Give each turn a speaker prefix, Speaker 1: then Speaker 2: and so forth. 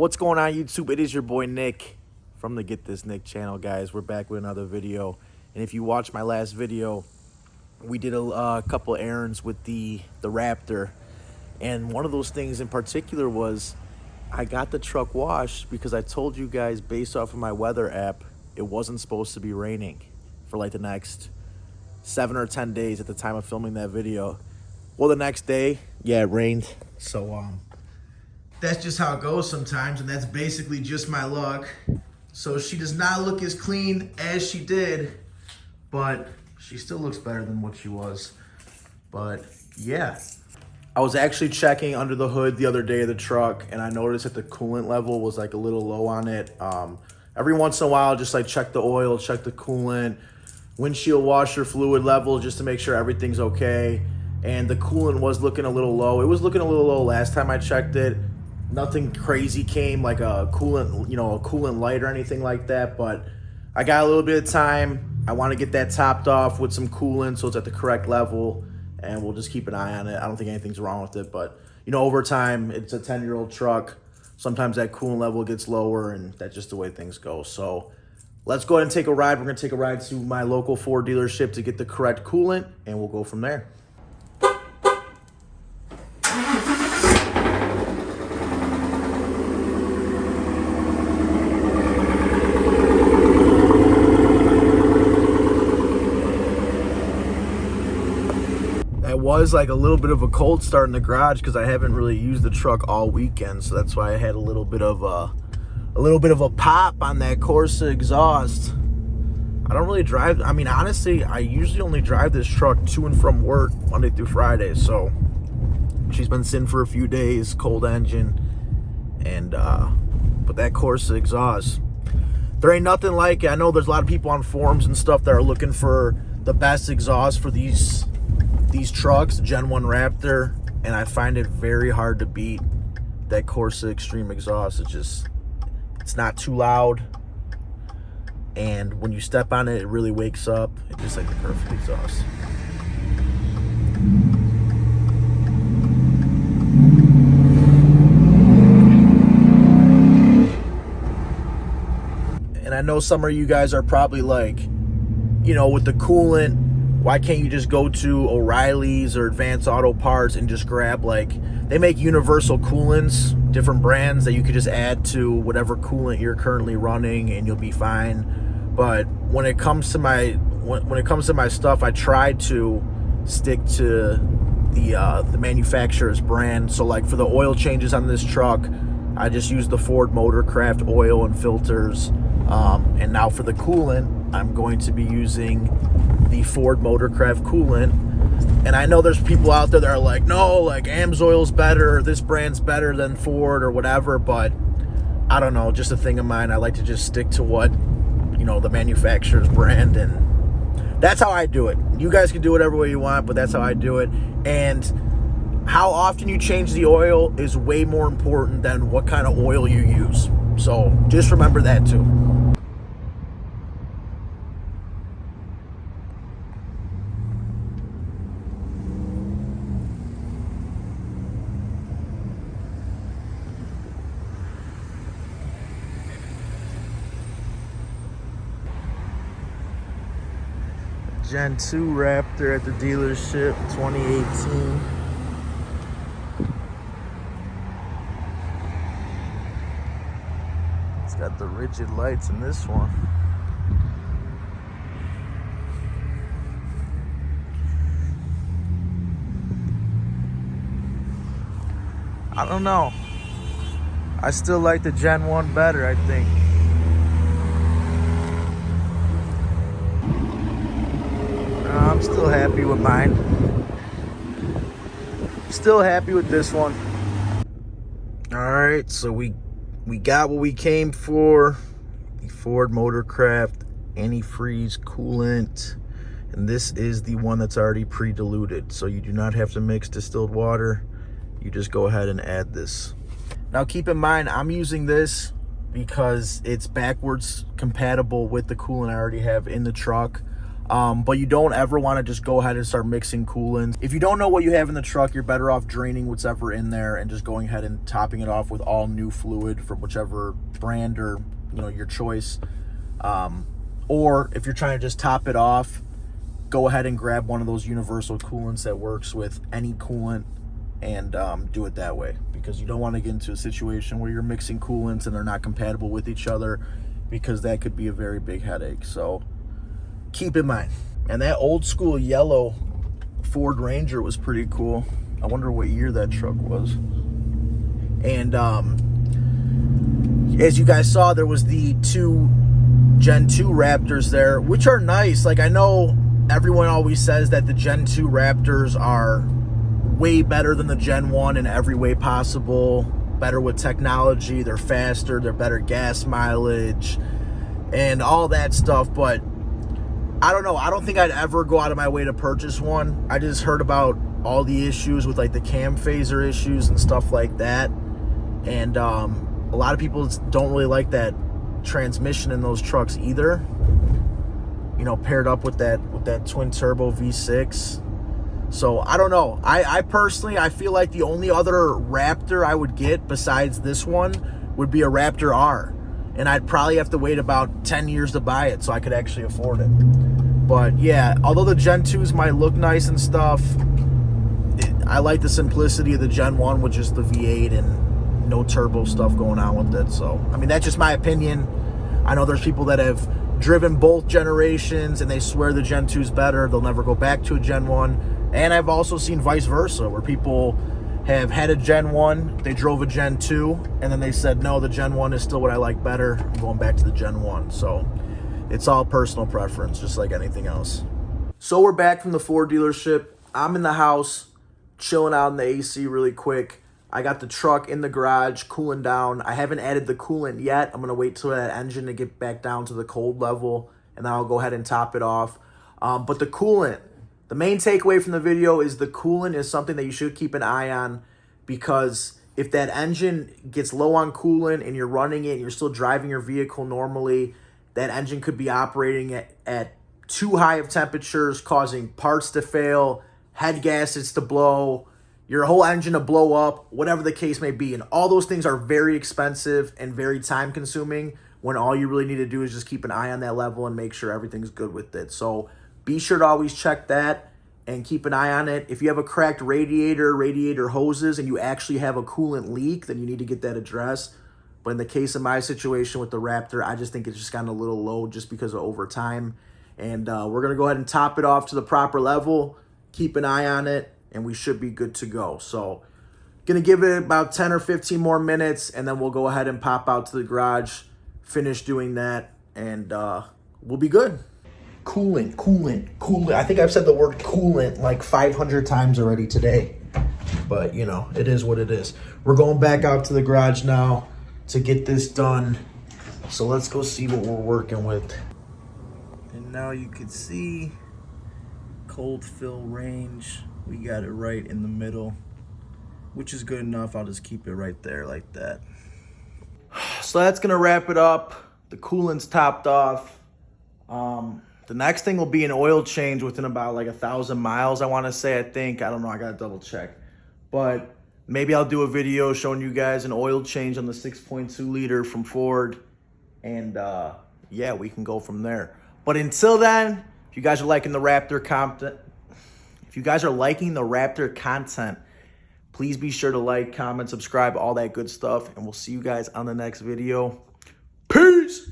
Speaker 1: What's going on, YouTube? It is your boy Nick from the Get This Nick channel, guys. We're back with another video. And if you watched my last video, we did a couple errands with the Raptor. And one of those things in particular was I got the truck washed because I told you guys, based off of my weather app, it wasn't supposed to be raining for like the next 7 or 10 days at the time of filming that video. Well, the next day, yeah, it rained. So that's just how it goes sometimes, and that's basically just my luck. So she does not look as clean as she did, but she still looks better than what she was. But yeah, I was actually checking under the hood the other day of the truck, and I noticed that the coolant level was like a little low on it. Every once in a while, just like check the oil, check the coolant, windshield washer fluid level, just to make sure everything's okay. And the coolant was looking a little low. It was looking a little low last time I checked it. Nothing crazy came, like a coolant, a coolant light or anything like that. But I got a little bit of time. I want to get that topped off with some coolant so it's at the correct level, and we'll just keep an eye on it. I don't think anything's wrong with it, but over time, it's a 10-year-old truck. Sometimes that coolant level gets lower, and that's just the way things go. So let's go ahead and take a ride. We're going to take a ride to my local Ford dealership to get the correct coolant, and we'll go from there. Was like a little bit of a cold start in the garage because I haven't really used the truck all weekend, so that's why I had a little bit of a pop on that Corsa exhaust. I don't really drive, I mean, honestly, I usually only drive this truck to and from work Monday through Friday, so she's been sitting for a few days, cold engine, and but that Corsa exhaust, there ain't nothing like it. I know there's a lot of people on forums and stuff that are looking for the best exhaust for these trucks, Gen 1 Raptor, and I find it very hard to beat that Corsa Extreme exhaust. It's not too loud, and when you step on it, it really wakes up. It's just like the perfect exhaust. And I know some of you guys are probably like, with the coolant, why can't you just go to O'Reilly's or Advanced Auto Parts and just grab, they make universal coolants, different brands that you could just add to whatever coolant you're currently running and you'll be fine. But when it comes to my stuff, I try to stick to the manufacturer's brand. So like for the oil changes on this truck, I just use the Ford Motorcraft oil and filters. And now for the coolant, I'm going to be using the Ford Motorcraft coolant. And I know there's people out there that are like, no, like AMSOIL's better, or this brand's better than Ford or whatever, but I don't know, just a thing of mine. I like to just stick to what, the manufacturer's brand, and that's how I do it. You guys can do whatever way you want, but that's how I do it. And how often you change the oil is way more important than what kind of oil you use. So just remember that too. Gen 2 Raptor at the dealership, 2018. It's got the rigid lights in this one. I don't know. I still like the Gen 1 better, I think. I'm still happy with mine. Still happy with this one. Alright, so we got what we came for. The Ford Motorcraft antifreeze coolant. And this is the one that's already pre-diluted. So you do not have to mix distilled water. You just go ahead and add this. Now keep in mind, I'm using this because it's backwards compatible with the coolant I already have in the truck. But you don't ever want to just go ahead and start mixing coolants. If you don't know what you have in the truck, you're better off draining what's ever in there and just going ahead and topping it off with all new fluid from whichever brand or, you know, your choice. Or if you're trying to just top it off, go ahead and grab one of those universal coolants that works with any coolant and do it that way, because you don't want to get into a situation where you're mixing coolants and they're not compatible with each other, because that could be a very big headache. So keep in mind. And that old school yellow Ford Ranger was pretty cool. I wonder what year that truck was. And as you guys saw, there was the two Gen 2 Raptors there, which are nice. Like, I know everyone always says that the Gen 2 Raptors are way better than the Gen 1 in every way possible. Better with technology, they're faster, they're better gas mileage, and all that stuff. But I don't know, I don't think I'd ever go out of my way to purchase one. I just heard about all the issues with like the cam phaser issues and stuff like that. And a lot of people don't really like that transmission in those trucks either. You know, paired up with that twin turbo V6. So I don't know. I personally, I feel like the only other Raptor I would get besides this one would be a Raptor R. And I'd probably have to wait about 10 years to buy it so I could actually afford it. But yeah, although the Gen 2s might look nice and stuff, I like the simplicity of the Gen 1, which is the V8 and no turbo stuff going on with it. So, I mean, that's just my opinion. I know there's people that have driven both generations and they swear the Gen 2 is better. They'll never go back to a Gen 1. And I've also seen vice versa, where people have had a Gen 1, they drove a Gen 2, and then they said, no, the Gen 1 is still what I like better. I'm going back to the Gen 1. So it's all personal preference, just like anything else. So we're back from the Ford dealership. I'm in the house, chilling out in the AC really quick. I got the truck in the garage, cooling down. I haven't added the coolant yet. I'm going to wait till that engine to get back down to the cold level, and then I'll go ahead and top it off. But the coolant, the main takeaway from the video is the coolant is something that you should keep an eye on, because if that engine gets low on coolant and you're running it and you're still driving your vehicle normally, that engine could be operating at too high of temperatures, causing parts to fail, head gaskets to blow, your whole engine to blow up, whatever the case may be. And all those things are very expensive and very time consuming, when all you really need to do is just keep an eye on that level and make sure everything's good with it. So be sure to always check that and keep an eye on it. If you have a cracked radiator hoses, and you actually have a coolant leak, then you need to get that addressed. But in the case of my situation with the Raptor, I just think it's just gotten a little low just because of overtime. And we're going to go ahead and top it off to the proper level, keep an eye on it, and we should be good to go. So going to give it about 10 or 15 more minutes, and then we'll go ahead and pop out to the garage, finish doing that, and we'll be good. Coolant. I think I've said the word coolant like 500 times already today. But, you know, it is what it is. We're going back out to the garage now to get this done. So let's go see what we're working with. And now you can see cold fill range. We got it right in the middle, which is good enough. I'll just keep it right there like that. So that's going to wrap it up. The coolant's topped off. The next thing will be an oil change within about like 1,000 miles, I want to say. I think. I don't know. I got to double check. But maybe I'll do a video showing you guys an oil change on the 6.2 liter from Ford. And yeah, we can go from there. But until then, if you guys are liking the Raptor content, please be sure to like, comment, subscribe, all that good stuff. And we'll see you guys on the next video. Peace!